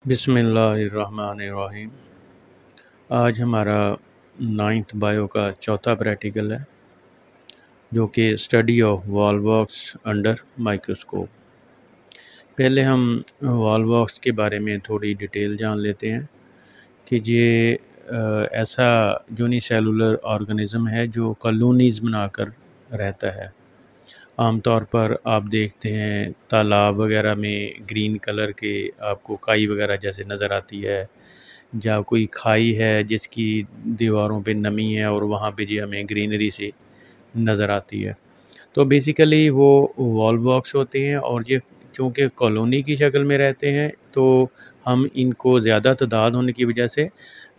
बिस्मिल्लाहिर्रहमानिर्रहीम। आज हमारा 9th बायो का चौथा प्रैक्टिकल है, जो कि study of Volvox under microscope. पहले हम वॉलवॉक्स के बारे में थोड़ी डिटेल जान लेते हैं कि ये ऐसा यूनिसेलुलर ऑर्गेनिज्म है जो कॉलोनीज़ बनाकर रहता है। आमतौर पर आप देखते हैं तालाब वगैरह में ग्रीन कलर के आपको काई वगैरह जैसे नज़र आती है, या कोई खाई है जिसकी दीवारों पे नमी है और वहाँ पे जी हमें ग्रीनरी सी नज़र आती है। तो बेसिकली वो वॉलवॉक्स होते हैं, और ये चूँकि कॉलोनी की शक्ल में रहते हैं तो हम इनको ज़्यादा तादाद होने की वजह से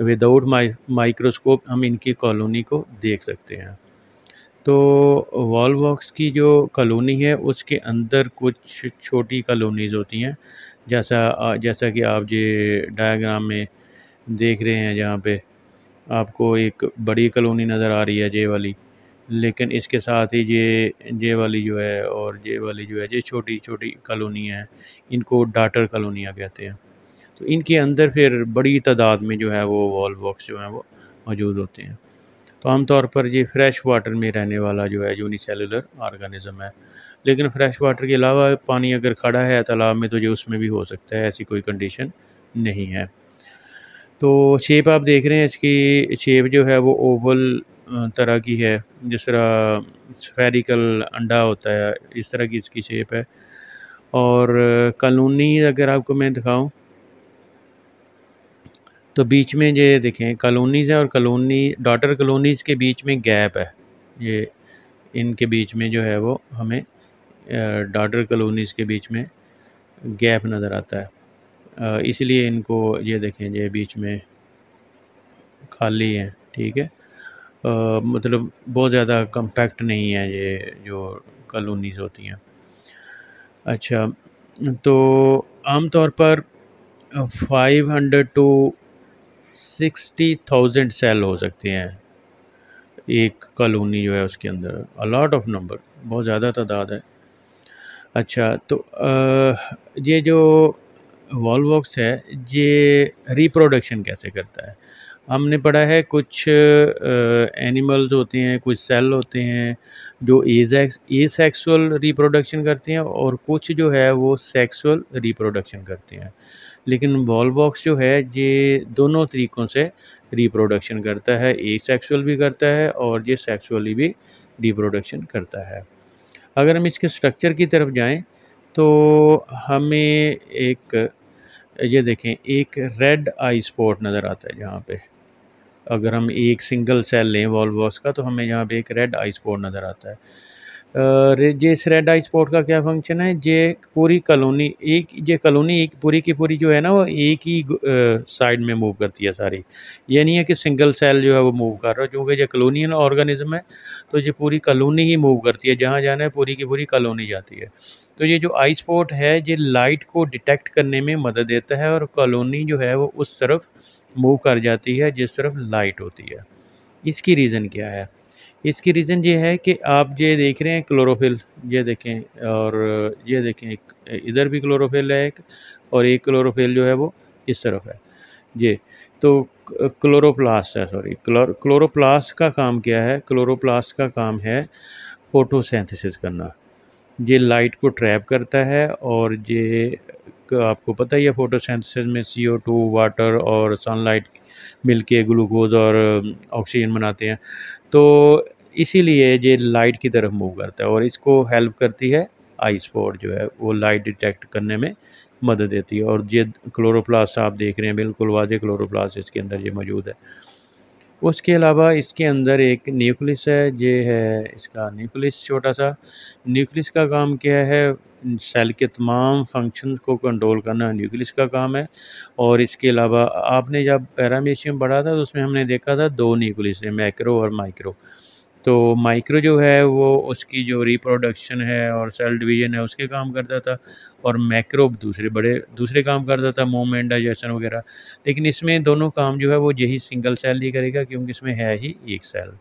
विदाउट माइक्रोस्कोप हम इनकी कॉलोनी को देख सकते हैं। तो वॉलवॉक्स की जो कॉलोनी है उसके अंदर कुछ छोटी कॉलोनीज़ होती हैं, जैसा कि आप ये डायग्राम में देख रहे हैं, जहाँ पे आपको एक बड़ी कॉलोनी नज़र आ रही है ये वाली, लेकिन इसके साथ ही ये वाली जो है और ये वाली जो है ये छोटी छोटी कॉलोनी है, इनको डाटर कॉलोनियाँ कहते हैं। तो इनके अंदर फिर बड़ी तादाद में जो है वो वॉलवॉक्स जो हैं वो मौजूद होते हैं। तो आमतौर पर ये फ्रेश वाटर में रहने वाला जो है यूनिसेलुलर ऑर्गेनिज्म है, लेकिन फ्रेश वाटर के अलावा पानी अगर खड़ा है तालाब में तो ये उसमें भी हो सकता है, ऐसी कोई कंडीशन नहीं है। तो शेप आप देख रहे हैं, इसकी शेप जो है वो ओवल तरह की है, जिस तरह स्फेरिकल अंडा होता है इस तरह की इसकी शेप है। और कॉलोनी अगर आपको मैं दिखाऊं तो बीच में ये देखें कॉलोनीज़ है, और कॉलोनी डॉटर कॉलोनीज़ के बीच में गैप है। ये इनके बीच में जो है वो हमें डॉटर कॉलोनीज़ के बीच में गैप नज़र आता है, इसलिए इनको ये देखें ये बीच में खाली है। ठीक है, मतलब बहुत ज़्यादा कम्पैक्ट नहीं है ये जो कॉलोनीज़ होती हैं। अच्छा, तो आमतौर पर 500 टू 60,000 सेल हो सकते हैं एक कॉलोनी जो है उसके अंदर। अलॉट ऑफ नंबर, बहुत ज़्यादा तादाद है। अच्छा, तो ये जो वॉलवॉक्स है ये रिप्रोडक्शन कैसे करता है? हमने पढ़ा है कुछ एनिमल्स होते हैं, कुछ सेल होते हैं जो एसेक्सुअल रिप्रोडक्शन करते हैं, और कुछ जो है वो सेक्सुअल रिप्रोडक्शन करते हैं। लेकिन वॉलवॉक्स जो है ये दोनों तरीक़ों से रिप्रोडक्शन करता है, एसेक्सुअल भी करता है और ये सेक्सुअली भी रिप्रोडक्शन करता है। अगर हम इसके स्ट्रक्चर की तरफ जाएं तो हमें एक ये देखें एक रेड आई स्पॉट नज़र आता है जहाँ पे, अगर हम एक सिंगल सेल लें वॉलवॉक्स का तो हमें यहाँ पे एक रेड आई स्पॉट नज़र आता है। ये इस रेड आई स्पॉट का क्या फंक्शन है? ये पूरी कॉलोनी ये कॉलोनी एक पूरी की पूरी जो है ना वो एक ही साइड में मूव करती है सारी। ये नहीं है कि सिंगल सेल जो है वो मूव कर रहा है, क्योंकि ये कॉलोनियल ऑर्गेनिज्म है तो ये पूरी कॉलोनी ही मूव करती है, जहाँ जाना है पूरी की पूरी कॉलोनी जाती है। तो ये जो आई स्पॉट है ये लाइट को डिटेक्ट करने में मदद देता है, और कॉलोनी जो है वो उस तरफ मूव कर जाती है जिस तरफ लाइट होती है। इसकी रीज़न क्या है? इसकी रीज़न ये है कि आप ये देख रहे हैं क्लोरोफिल, ये देखें, और ये देखें एक इधर भी क्लोरोफिल है एक, और एक क्लोरोफिल जो है वो इस तरफ है। ये तो क्लोरोप्लास्ट है, सॉरी क्लोरोप्लास्ट का काम क्या है? क्लोरोप्लास्ट का काम है फोटोसिंथेसिस करना। ये लाइट को ट्रैप करता है, और ये आपको पता ही है फोटोसिंथेसिस में CO2 वाटर और सनलाइट मिलके ग्लूकोज और ऑक्सीजन बनाते हैं। तो इसीलिए ये लाइट की तरफ मूव करता है, और इसको हेल्प करती है आई स्पॉट जो है वो लाइट डिटेक्ट करने में मदद देती है। और ये क्लोरोप्लास्ट आप देख रहे हैं, बिल्कुल वाज़े क्लोरोप्लास्ट इसके अंदर ये मौजूद है। उसके अलावा इसके अंदर एक न्यूक्लियस है, ये है इसका न्यूक्लियस छोटा सा। न्यूक्लियस का काम क्या है? सेल के तमाम फंक्शंस को कंट्रोल करना न्यूक्लियस का काम है। और इसके अलावा आपने जब पैरामीशियम पढ़ा था तो उसमें हमने देखा था दो न्यूक्लियस है, मैक्रो और माइक्रो। तो माइक्रो जो है वो उसकी जो रिप्रोडक्शन है और सेल डिवीज़न है उसके काम करता था, और मैक्रो दूसरे काम करता था, मूवमेंट, डाइजेशन वगैरह। लेकिन इसमें दोनों काम जो है वो यही सिंगल सेल ही करेगा, क्योंकि इसमें है ही एक सेल।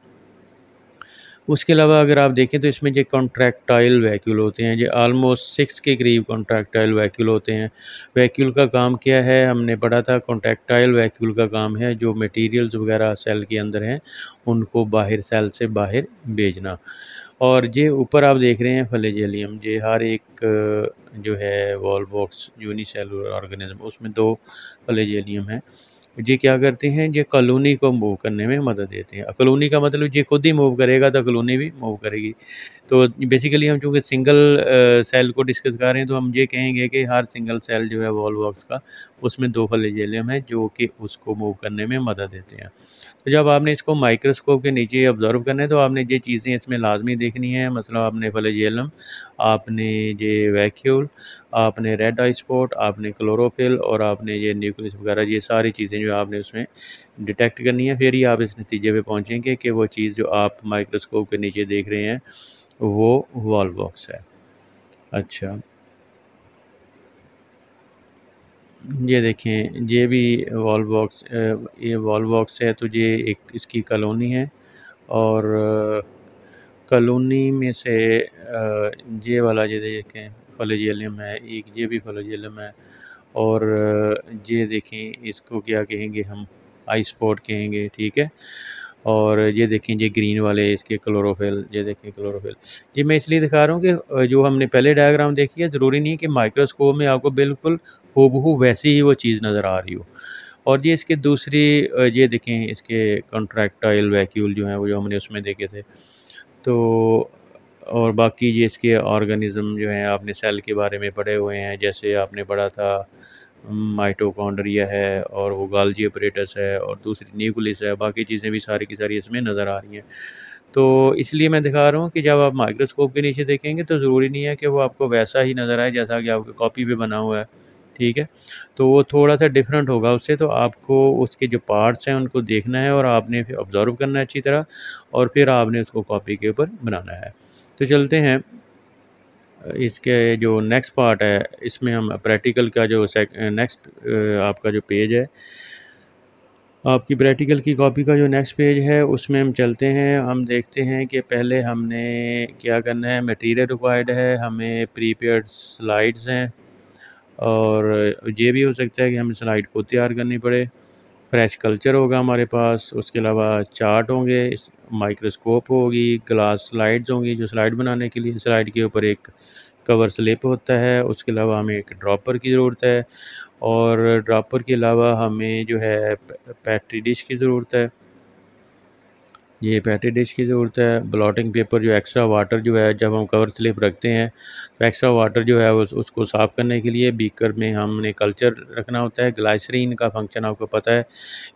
उसके अलावा अगर आप देखें तो इसमें जो कॉन्ट्रैक्टाइल वैक्यूल होते हैं, जो ऑलमोस्ट 6 के करीब कॉन्ट्रैक्टाइल वैक्यूल होते हैं। वैक्यूल का काम क्या है, हमने पढ़ा था कॉन्ट्रैक्टाइल वैक्यूल का काम है जो मटेरियल्स वगैरह सेल के अंदर हैं उनको बाहर सेल से बाहर भेजना। और ये ऊपर आप देख रहे हैं फ्लैजेलियम, ये हर एक जो है वॉल बॉक्स यूनिसेलुलर ऑर्गेनिज्म उसमें 2 फ्लैजेलियम हैं। ये क्या करते हैं, ये कॉलोनी को मूव करने में मदद देते हैं। कॉलोनी का मतलब ये खुद ही मूव करेगा तो कॉलोनी भी मूव करेगी। तो बेसिकली हम चूँकि सिंगल सेल को डिस्कस कर रहे हैं तो हम ये कहेंगे कि हर सिंगल सेल जो है वॉल बॉक्स का उसमें 2 फ्लैजेलियम है जो कि उसको मूव करने में मदद देते हैं। तो जब आपने इसको माइक्रोस्कोप के नीचे ऑब्जर्व करना है तो आपने ये चीज़ें इसमें लाजमी देखनी है। मतलब आपने फ्लैजेलम, आपने ये वैक्यूल, आपने रेड आई स्पॉट, आपने क्लोरोफिल और आपने ये न्यूक्लियस वगैरह, ये सारी चीज़ें जो आपने उसमें डिटेक्ट करनी है। फिर ही आप इस नतीजे पे पहुंचेंगे कि वो चीज़ जो आप माइक्रोस्कोप के नीचे देख रहे हैं वो वॉल बॉक्स है। अच्छा, ये देखें, ये भी वॉल बॉक्स, ये वॉल बॉक्स है तो ये एक इसकी कॉलोनी है। और कॉलोनी में से ये वाला ये देखें फ्लैजेलियम है, एक ये भी फ्लैजेलियम है। और ये देखें, इसको क्या कहेंगे हम, आई स्पॉट कहेंगे, ठीक है। और ये देखें, ये ग्रीन वाले इसके क्लोरोफिल, ये देखें क्लोरोफिल। ये मैं इसलिए दिखा रहा हूँ कि जो हमने पहले डायग्राम देखी है, ज़रूरी नहीं है कि माइक्रोस्कोप में आपको बिल्कुल हूबहू वैसी ही वो चीज़ नज़र आ रही हो। और ये इसके दूसरी ये देखें, इसके कॉन्ट्रैक्टाइल वैक्यूल जो हैं वो जो हमने उसमें देखे थे। तो और बाकी ये इसके ऑर्गेनिज़्म जो हैं आपने सेल के बारे में पढ़े हुए हैं, जैसे आपने पढ़ा था माइटोकॉन्ड्रिया है और वो गोल्गी apparatus है और दूसरी न्यूक्लियस है, बाकी चीज़ें भी सारी की सारी इसमें नज़र आ रही हैं। तो इसलिए मैं दिखा रहा हूँ कि जब आप माइक्रोस्कोप के नीचे देखेंगे तो ज़रूरी नहीं है कि वो आपको वैसा ही नज़र आए जैसा कि आपकी कॉपी पे बना हुआ है, ठीक है। तो वो थोड़ा-सा डिफरेंट होगा उससे, तो आपको उसके जो पार्ट्स हैं उनको देखना है और आपने फिर ऑब्ज़र्व करना है अच्छी तरह और फिर आपने उसको कॉपी के ऊपर बनाना है। तो चलते हैं, इसके जो नेक्स्ट पार्ट है इसमें हम प्रैक्टिकल का जो नेक्स्ट आपका जो पेज है, आपकी प्रैक्टिकल की कॉपी का जो नेक्स्ट पेज है उसमें हम चलते हैं। हम देखते हैं कि पहले हमने क्या करना है। मटेरियल रिक्वायर्ड है, हमें प्रीपेयर्ड स्लाइड्स हैं और ये भी हो सकता है कि हमें स्लाइड को तैयार करनी पड़े। फ्रेश कल्चर होगा हमारे पास, उसके अलावा चार्ट होंगे, माइक्रोस्कोप होगी, ग्लास स्लाइड्स होंगी जो स्लाइड बनाने के लिए, स्लाइड के ऊपर एक कवर स्लिप होता है, उसके अलावा हमें एक ड्रॉपर की ज़रूरत है और ड्रॉपर के अलावा हमें जो है पेट्री डिश की ज़रूरत है। ये पेट्री डिश की ज़रूरत है, ब्लॉटिंग पेपर, जो एक्स्ट्रा वाटर जो है जब हम कवर स्लिप रखते हैं तो एक्स्ट्रा वाटर जो है उसको साफ़ करने के लिए बीकर में हमने कल्चर रखना होता है। ग्लाइसरीन का फंक्शन आपको पता है।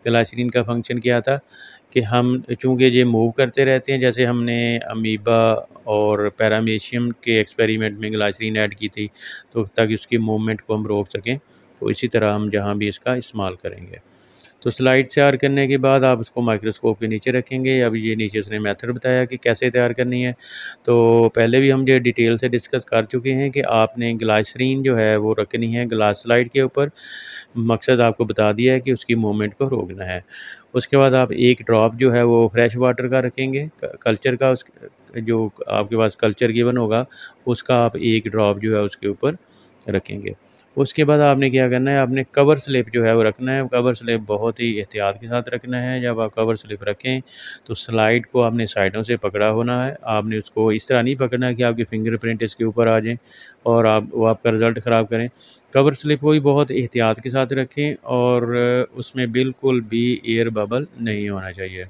ग्लाइसरीन का फंक्शन क्या था कि हम चूँकि ये मूव करते रहते हैं, जैसे हमने अमीबा और पैरामीशियम के एक्सपेरिमेंट में ग्लाइसरीन ऐड की थी तो ताकि उसकी मूवमेंट को हम रोक सकें, तो इसी तरह हम जहाँ भी इसका इस्तेमाल करेंगे। तो स्लाइड तैयार करने के बाद आप उसको माइक्रोस्कोप के नीचे रखेंगे। अब ये नीचे उसने मेथड बताया कि कैसे तैयार करनी है। तो पहले भी हम ये डिटेल से डिस्कस कर चुके हैं कि आपने ग्लाइसरीन जो है वो रखनी है ग्लास स्लाइड के ऊपर। मकसद आपको बता दिया है कि उसकी मूवमेंट को रोकना है। उसके बाद आप एक ड्रॉप जो है वो फ्रेश वाटर का रखेंगे, कल्चर का, उस जो आपके पास कल्चर गिवन होगा उसका आप एक ड्रॉप जो है उसके ऊपर रखेंगे। उसके बाद आपने क्या करना है, आपने कवर स्लिप जो है वो रखना है। कवर स्लिप बहुत ही एहतियात के साथ रखना है। जब आप कवर स्लिप रखें तो स्लाइड को आपने साइडों से पकड़ा होना है। आपने उसको इस तरह नहीं पकड़ना कि आपके फिंगरप्रिंट इसके ऊपर आ जाएं और वो आपका रिज़ल्ट ख़राब करें। कवर स्लिप को भी बहुत एहतियात के साथ रखें और उसमें बिल्कुल भी एयर बबल नहीं होना चाहिए।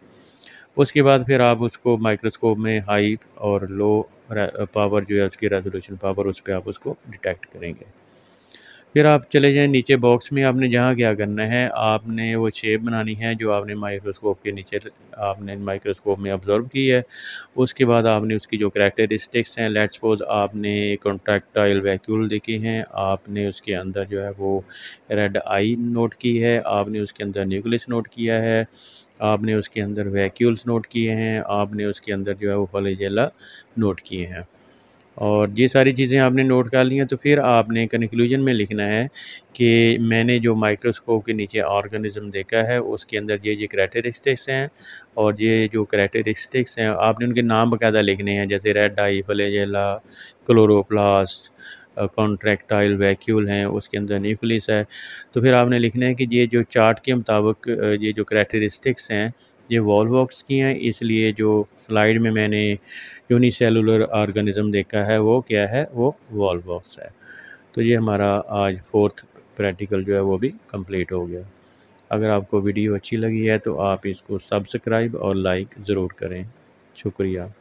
उसके बाद फिर आप उसको माइक्रोस्कोप में हाई और लो पावर जो है उसकी रेजोल्यूशन पावर, उस पे आप उसको डिटेक्ट करेंगे। फिर आप चले जाएँ नीचे बॉक्स में। आपने जहाँ क्या करना है, आपने वो शेप बनानी है जो आपने माइक्रोस्कोप के नीचे आपने माइक्रोस्कोप में ऑब्ज़र्व की है। उसके बाद आपने उसकी जो कैरेक्टरिस्टिक्स हैं, लेट्स सपोज़ आपने कॉन्ट्रैक्टाइल वैक्यूल देखे हैं, आपने उसके अंदर जो है वो रेड आई नोट की है, आपने उसके अंदर न्यूक्लियस नोट किया है, आपने उसके अंदर वैक्यूल्स नोट किए हैं, आपने उसके अंदर जो है वो फ्लैजेला नोट किए हैं। और ये सारी चीज़ें आपने नोट कर ली हैं, तो फिर आपने कंक्लूजन में लिखना है कि मैंने जो माइक्रोस्कोप के नीचे ऑर्गेनिज्म देखा है उसके अंदर ये करैक्टरिस्टिक्स हैं, और ये जो करैक्टरिस्टिक्स हैं आपने उनके नाम बाकायदा लिखने हैं, जैसे रेड आई, फ्लैजेला, क्लोरोप्लास्ट, कॉन्ट्रैक्टाइल वैक्यूल हैं, उसके अंदर न्यूक्लियस है। तो फिर आपने लिखना है कि ये जो चार्ट के मुताबिक ये जो करैक्टरिस्टिक्स हैं ये वॉलवॉक्स की हैं, इसलिए जो स्लाइड में मैंने यूनिसेलुलर ऑर्गेनिज्म देखा है वो क्या है, वो वॉलवॉक्स है। तो ये हमारा आज फोर्थ प्रैक्टिकल जो है वो भी कंप्लीट हो गया। अगर आपको वीडियो अच्छी लगी है तो आप इसको सब्सक्राइब और लाइक ज़रूर करें। शुक्रिया।